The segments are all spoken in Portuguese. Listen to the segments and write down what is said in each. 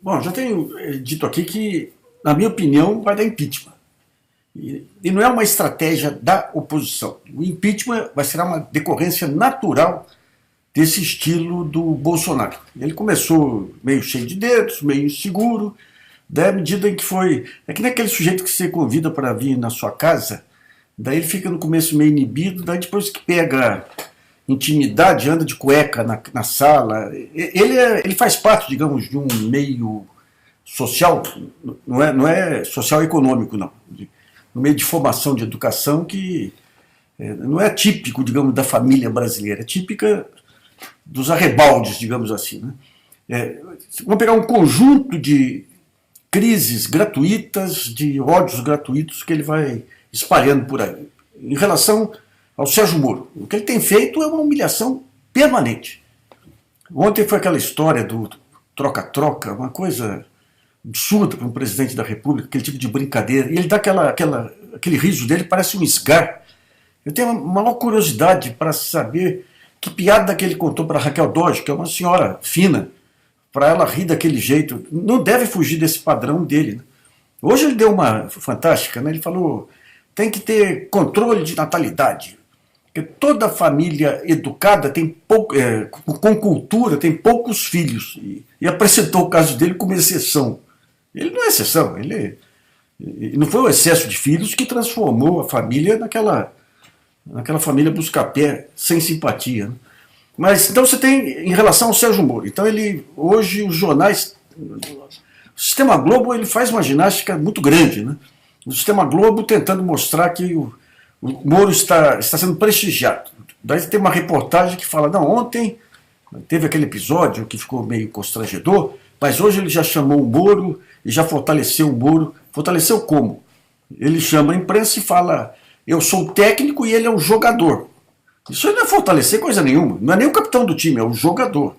Bom, já tenho dito aqui que, na minha opinião, vai dar impeachment. E não é uma estratégia da oposição. O impeachment vai ser uma decorrência natural desse estilo do Bolsonaro. Ele começou meio cheio de dedos, meio inseguro, daí à medida em que foi... É que nem aquele sujeito que você convida para vir na sua casa, daí ele fica no começo meio inibido, daí depois que pega intimidade, anda de cueca na sala. Ele faz parte, digamos, de um meio social, não é social econômico, não. No meio de formação de educação que não é típico, digamos, da família brasileira, é típica dos arrebaldes, digamos assim. Né? Vamos pegar um conjunto de crises gratuitas, de ódios gratuitos que ele vai espalhando por aí. Em relação ao Sérgio Moro, o que ele tem feito é uma humilhação permanente. Ontem foi aquela história do troca-troca, uma coisa absurda para um presidente da República, aquele tipo de brincadeira, e ele dá aquele riso dele, parece um esgar. Eu tenho uma maior curiosidade para saber que piada que ele contou para Raquel Dodge, que é uma senhora fina, para ela rir daquele jeito. Não deve fugir desse padrão dele. Né? Hoje ele deu uma fantástica, né? Ele falou, tem que ter controle de natalidade, porque toda família educada tem com cultura tem poucos filhos, e apresentou o caso dele como exceção. Ele não é exceção, ele não foi o excesso de filhos que transformou a família naquela família busca-pé sem simpatia. Né? Mas então você tem, em relação ao Sérgio Moro, então hoje os jornais, o Sistema Globo ele faz uma ginástica muito grande, né? O Sistema Globo tentando mostrar que o Moro está sendo prestigiado. Daí tem uma reportagem que fala, não, ontem teve aquele episódio que ficou meio constrangedor, mas hoje ele já chamou o Moro e já fortaleceu o Moro. Fortaleceu como? Ele chama a imprensa e fala, eu sou o técnico e ele é o jogador. Isso não é fortalecer coisa nenhuma. Não é nem o capitão do time, é o jogador.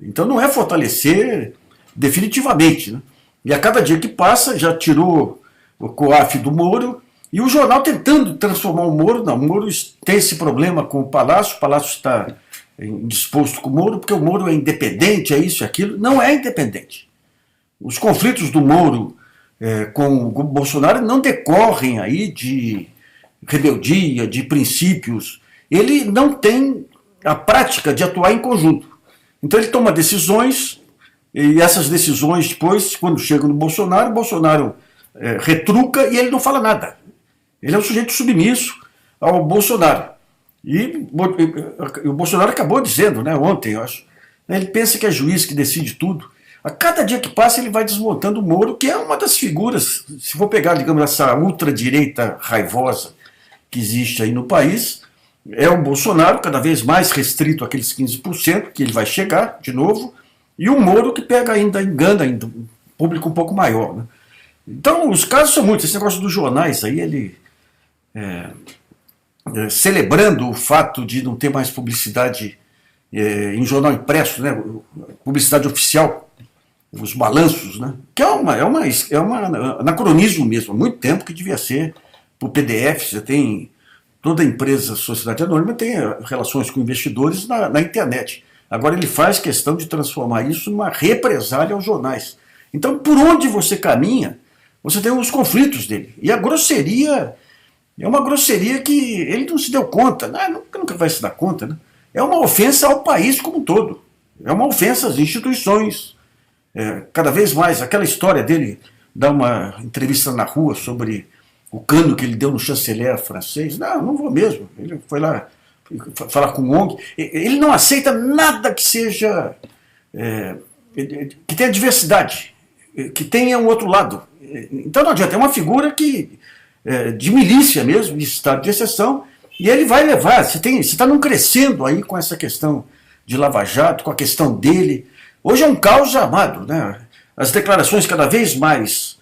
Então não é fortalecer definitivamente. Né? E a cada dia que passa, já tirou o COAF do Moro, e o jornal tentando transformar o Moro. Não, o Moro tem esse problema com o Palácio está indisposto com o Moro, porque o Moro é independente, é isso e aquilo. Não é independente. Os conflitos do Moro com o Bolsonaro não decorrem aí de rebeldia, de princípios. Ele não tem a prática de atuar em conjunto. Então ele toma decisões, e essas decisões depois, quando chegam no Bolsonaro, o Bolsonaro retruca e ele não fala nada. Ele é um sujeito submisso ao Bolsonaro. E o Bolsonaro acabou dizendo, né, ontem, eu acho, ele pensa que é juiz que decide tudo. A cada dia que passa ele vai desmontando o Moro, que é uma das figuras, se for pegar, digamos, essa ultradireita raivosa que existe aí no país, é o Bolsonaro cada vez mais restrito àqueles 15%, que ele vai chegar de novo, e o Moro que engana ainda um público um pouco maior. Né? Então os casos são muitos. Esse negócio dos jornais aí, ele celebrando o fato de não ter mais publicidade em jornal impresso, né? Publicidade oficial, os balanços, né? Que é um anacronismo mesmo, há muito tempo que devia ser por PDF. Você tem toda empresa, sociedade anônima tem relações com investidores na internet. Agora ele faz questão de transformar isso numa represália aos jornais. Então, por onde você caminha, você tem os conflitos dele. E a grosseria é uma grosseria que ele não se deu conta, nunca vai se dar conta. Né? É uma ofensa ao país como um todo. É uma ofensa às instituições. Cada vez mais, aquela história dele dar uma entrevista na rua sobre o cano que ele deu no chanceler francês. Não vou mesmo. Ele foi lá falar com o ONG. Ele não aceita nada que seja... que tenha diversidade, que tenha um outro lado. Então não adianta, é uma figura de milícia mesmo, de estado de exceção, e ele vai levar. Você está num crescendo aí com essa questão de Lava Jato, com a questão dele. Hoje é um caos armado, né? As declarações cada vez mais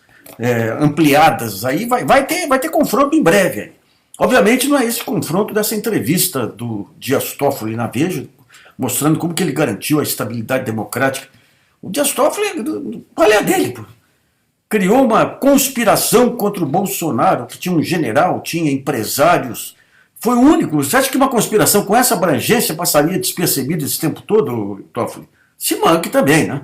ampliadas, aí vai ter confronto em breve. Aí. Obviamente não é esse confronto dessa entrevista do Dias Toffoli na Veja, mostrando como que ele garantiu a estabilidade democrática. O Dias Toffoli, qual é a dele? Pô? Criou uma conspiração contra o Bolsonaro, que tinha um general, tinha empresários. Foi o único. Você acha que uma conspiração com essa abrangência passaria despercebida esse tempo todo, Toffoli? Se manque também, né?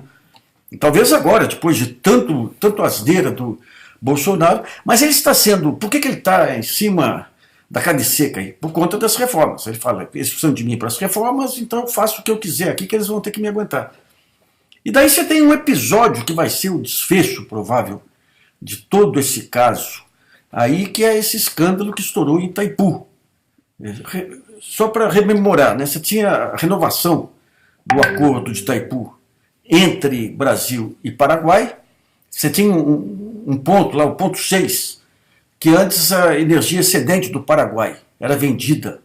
E talvez agora, depois de tanto asneira do Bolsonaro, mas ele está sendo... Por que ele está em cima da carne seca aí? Por conta das reformas. Ele fala, eles precisam de mim para as reformas, então eu faço o que eu quiser aqui, que eles vão ter que me aguentar. E daí você tem um episódio que vai ser o desfecho provável de todo esse caso, aí que é esse escândalo que estourou em Itaipu. Só para rememorar, né? Você tinha a renovação do acordo de Itaipu entre Brasil e Paraguai. Você tinha um ponto lá, o ponto 6, que antes a energia excedente do Paraguai era vendida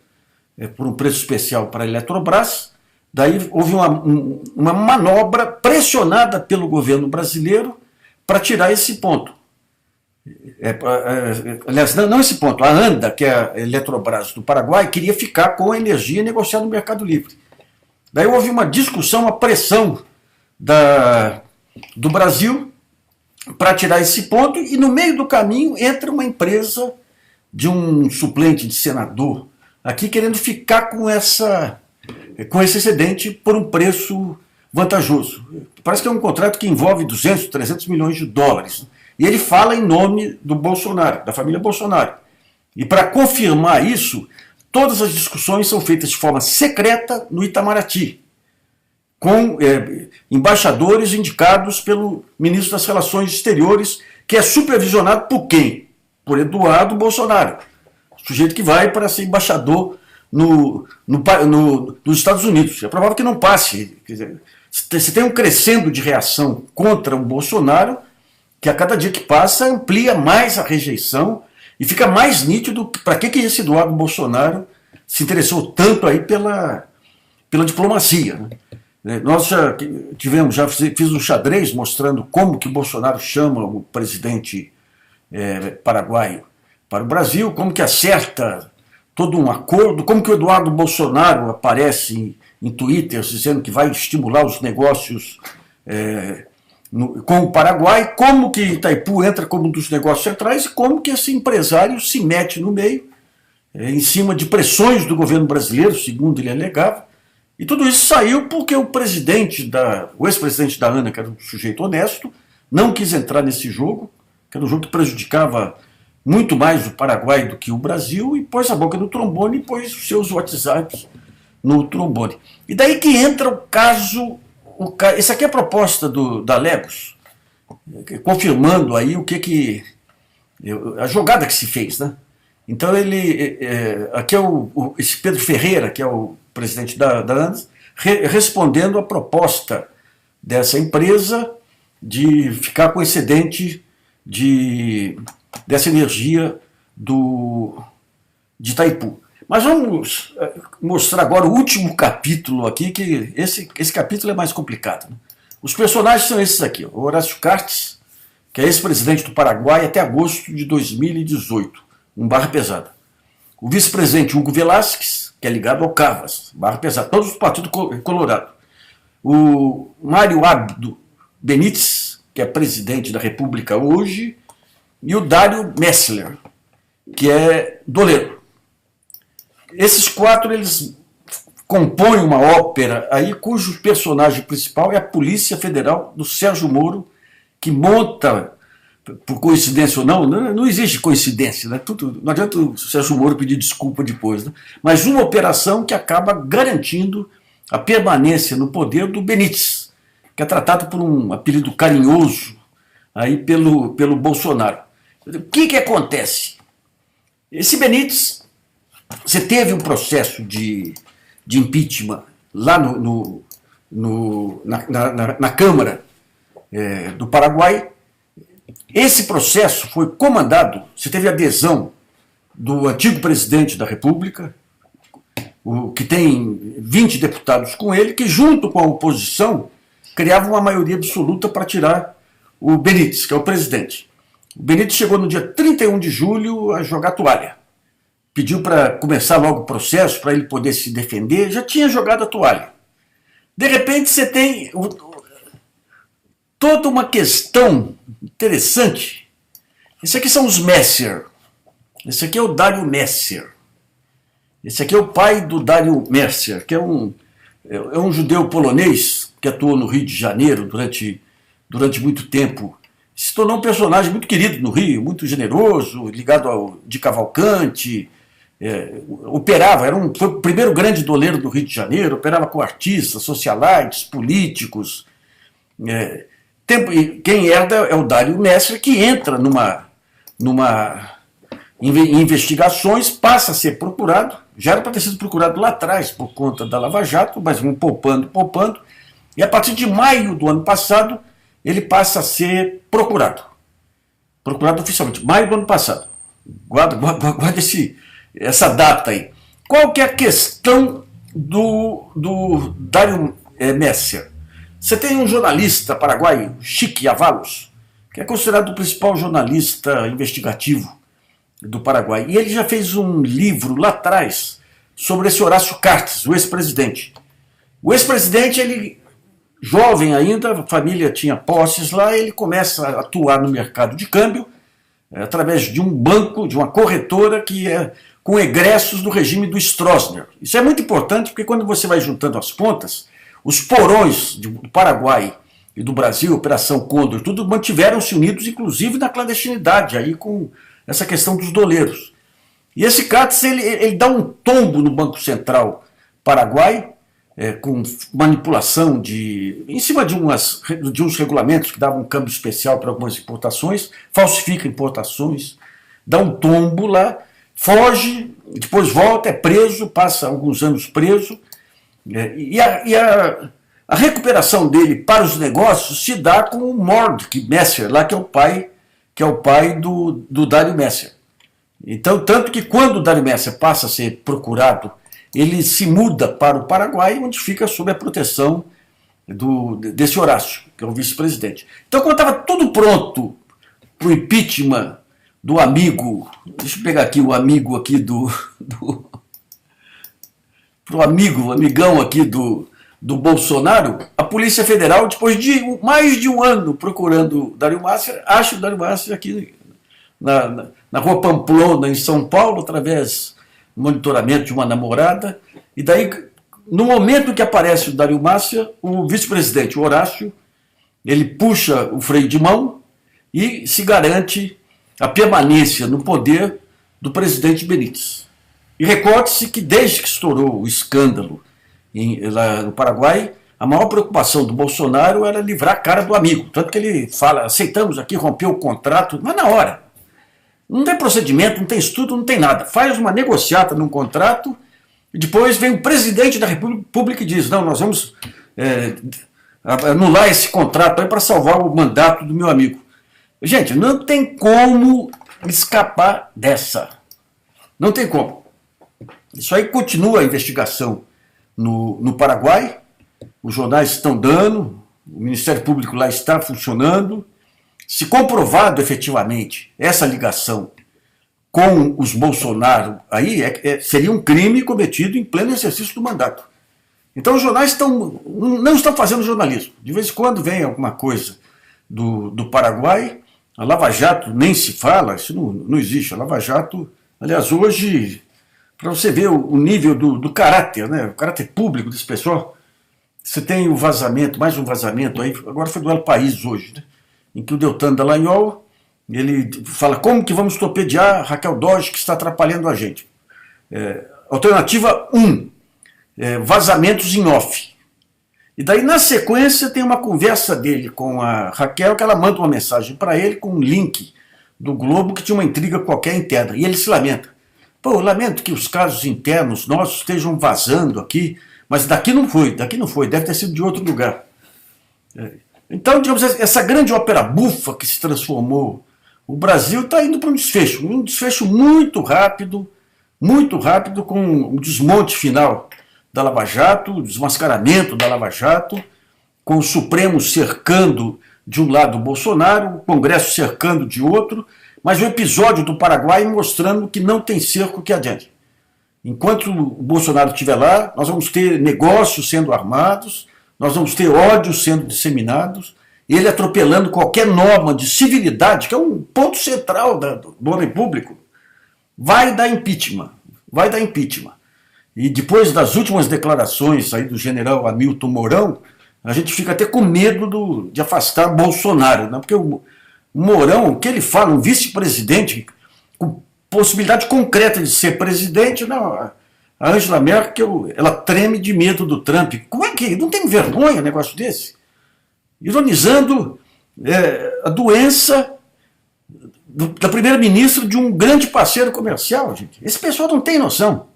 por um preço especial para a Eletrobras. Daí houve uma manobra pressionada pelo governo brasileiro para tirar esse ponto. Aliás, não esse ponto, a ANDA, que é a Eletrobras do Paraguai, queria ficar com a energia negociada no Mercado Livre. Daí houve uma discussão, uma pressão do Brasil para tirar esse ponto, e no meio do caminho entra uma empresa de um suplente de senador aqui querendo ficar com esse excedente por um preço vantajoso. Parece que é um contrato que envolve 200, 300 milhões de dólares. E ele fala em nome do Bolsonaro, da família Bolsonaro. E para confirmar isso, todas as discussões são feitas de forma secreta no Itamaraty, com embaixadores indicados pelo ministro das Relações Exteriores, que é supervisionado por quem? Por Eduardo Bolsonaro, sujeito que vai para ser embaixador nos Estados Unidos. É provável que não passe. Quer dizer, você tem um crescendo de reação contra o Bolsonaro, que a cada dia que passa amplia mais a rejeição e fica mais nítido para que esse Eduardo Bolsonaro se interessou tanto aí pela diplomacia. Né? Nós já fiz um xadrez mostrando como que o Bolsonaro chama o presidente paraguaio para o Brasil, como que acerta todo um acordo, como que o Eduardo Bolsonaro aparece em Twitter dizendo que vai estimular os negócios com o Paraguai, como que Itaipu entra como um dos negócios centrais e como que esse empresário se mete no meio, em cima de pressões do governo brasileiro, segundo ele alegava. E tudo isso saiu porque o ex-presidente da ANA, que era um sujeito honesto, não quis entrar nesse jogo, que era um jogo que prejudicava muito mais o Paraguai do que o Brasil, e pôs a boca no trombone e pôs os seus WhatsApps no trombone. E daí que entra o caso. Essa aqui é a proposta da Legos, confirmando aí a jogada que se fez, né? Então aqui é esse Pedro Ferreira, que é o presidente da ANDA, respondendo à proposta dessa empresa de ficar com excedente dessa energia de Itaipu. Mas vamos mostrar agora o último capítulo aqui, que esse capítulo é mais complicado. Né? Os personagens são esses aqui. O Horácio Cartes, que é ex-presidente do Paraguai até agosto de 2018, um barra pesada. O vice-presidente Hugo Velasquez, que é ligado ao Cavas, barra pesada, todos do Partido Colorado. O Mário Abdo Benítez, que é presidente da República hoje, e o Dário Messler, que é doleiro. Esses quatro, eles compõem uma ópera aí cujo personagem principal é a Polícia Federal do Sérgio Moro, que monta, por coincidência ou não existe coincidência, né? Não adianta o Sérgio Moro pedir desculpa depois, né? Mas uma operação que acaba garantindo a permanência no poder do Benítez, que é tratado por um apelido carinhoso aí pelo Bolsonaro. O que acontece? Esse Benítez, você teve um processo de impeachment lá na Câmara do Paraguai. Esse processo foi comandado, você teve adesão do antigo presidente da República, que tem 20 deputados com ele, que junto com a oposição criavam uma maioria absoluta para tirar o Benítez, que é o presidente. O Benítez chegou no dia 31 de julho a jogar toalha. Pediu para começar logo o processo, para ele poder se defender, já tinha jogado a toalha. De repente você tem toda uma questão interessante. Esse aqui são os Messer. Esse aqui é o Dário Messer. Esse aqui é o pai do Dário Messer, que é um judeu polonês que atuou no Rio de Janeiro durante durante muito tempo, se tornou um personagem muito querido no Rio, muito generoso, ligado ao de Cavalcante, operava, foi o primeiro grande doleiro do Rio de Janeiro, operava com artistas, socialites, políticos. Quem herda é o Dário Messer, que entra em investigações, passa a ser procurado, já era para ter sido procurado lá atrás por conta da Lava Jato, mas vão poupando, e a partir de maio do ano passado, ele passa a ser procurado oficialmente, maio do ano passado. Guarda essa data aí. Qual que é a questão do Dário Messer? Você tem um jornalista paraguaio, Chique Avalos, que é considerado o principal jornalista investigativo do Paraguai. E ele já fez um livro lá atrás sobre esse Horácio Cartes, o ex-presidente. O ex-presidente, ele, jovem ainda, a família tinha posses lá, ele começa a atuar no mercado de câmbio através de um banco, de uma corretora que é com egressos do regime do Stroessner. Isso é muito importante porque quando você vai juntando as pontas, os porões do Paraguai e do Brasil, Operação Condor, tudo mantiveram-se unidos, inclusive na clandestinidade, aí com essa questão dos doleiros. E esse Cartes, ele dá um tombo no Banco Central Paraguai, com manipulação em cima de uns regulamentos que davam um câmbio especial para algumas importações, falsifica importações, dá um tombo lá, foge, depois volta, é preso, passa alguns anos preso, e a recuperação dele para os negócios se dá com o Mordek Messer, lá que é o pai do Dário Messer. Então, tanto que quando o Dário Messer passa a ser procurado, ele se muda para o Paraguai, onde fica sob a proteção desse Horácio, que é o vice-presidente. Então, quando estava tudo pronto para o impeachment do amigo, deixa eu pegar aqui o amigo aqui pro amigão aqui do Bolsonaro, a Polícia Federal, depois de mais de um ano procurando o Dário Messer, acha o Dário Messer aqui na rua Pamplona, em São Paulo, através do monitoramento de uma namorada, e daí, no momento que aparece o Dário Messer, o vice-presidente, o Horácio, ele puxa o freio de mão e se garante a permanência no poder do presidente Benítez. E recorde-se que desde que estourou o escândalo lá no Paraguai, a maior preocupação do Bolsonaro era livrar a cara do amigo. Tanto que ele fala, aceitamos aqui romper o contrato, mas na hora. Não tem procedimento, não tem estudo, não tem nada. Faz uma negociata num contrato e depois vem o presidente da República e diz, não, nós vamos anular esse contrato aí para salvar o mandato do meu amigo. Gente, não tem como escapar dessa. Não tem como. Isso aí continua a investigação no Paraguai, os jornais estão dando, o Ministério Público lá está funcionando. Se comprovado efetivamente essa ligação com os Bolsonaro, aí seria um crime cometido em pleno exercício do mandato. Então os jornais não estão fazendo jornalismo. De vez em quando vem alguma coisa do Paraguai, a Lava Jato nem se fala, isso não existe. A Lava Jato, aliás, hoje, para você ver o nível do caráter, né, o caráter público desse pessoal, você tem o vazamento, mais um vazamento aí, agora foi do El País hoje, né, em que o Deltan Dallagnol, ele fala como que vamos torpedear Raquel Dodge, que está atrapalhando a gente. Alternativa 1, vazamentos em off. E daí, na sequência, tem uma conversa dele com a Raquel, que ela manda uma mensagem para ele com um link do Globo que tinha uma intriga qualquer interna. E ele se lamenta. Pô, eu lamento que os casos internos nossos estejam vazando aqui, mas daqui não foi, deve ter sido de outro lugar. Então, digamos, essa grande ópera bufa que se transformou o Brasil está indo para um desfecho muito rápido, com o desmonte final da Lava Jato, o desmascaramento da Lava Jato, com o Supremo cercando de um lado o Bolsonaro, o Congresso cercando de outro, mas o episódio do Paraguai mostrando que não tem cerco que adiante. Enquanto o Bolsonaro estiver lá, nós vamos ter negócios sendo armados, nós vamos ter ódios sendo disseminados, ele atropelando qualquer norma de civilidade, que é um ponto central do homem público. Vai dar impeachment. E depois das últimas declarações aí do general Hamilton Mourão, a gente fica até com medo de afastar Bolsonaro, né? Porque o Mourão, o que ele fala, um vice-presidente com possibilidade concreta de ser presidente, não, a Angela Merkel, ela treme de medo do Trump. Como é que não tem vergonha um negócio desse? Ironizando a doença da primeira-ministra de um grande parceiro comercial, gente. Esse pessoal não tem noção.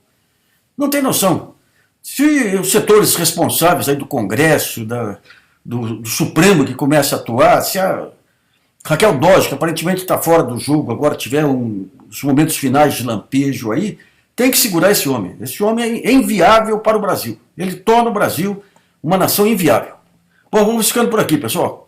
Não tem noção. Se os setores responsáveis aí do Congresso, do Supremo que começa a atuar, se a Raquel Dodge, que aparentemente está fora do jogo, agora tiver os momentos finais de lampejo aí, tem que segurar esse homem. Esse homem é inviável para o Brasil. Ele torna o Brasil uma nação inviável. Bom, vamos ficando por aqui, pessoal.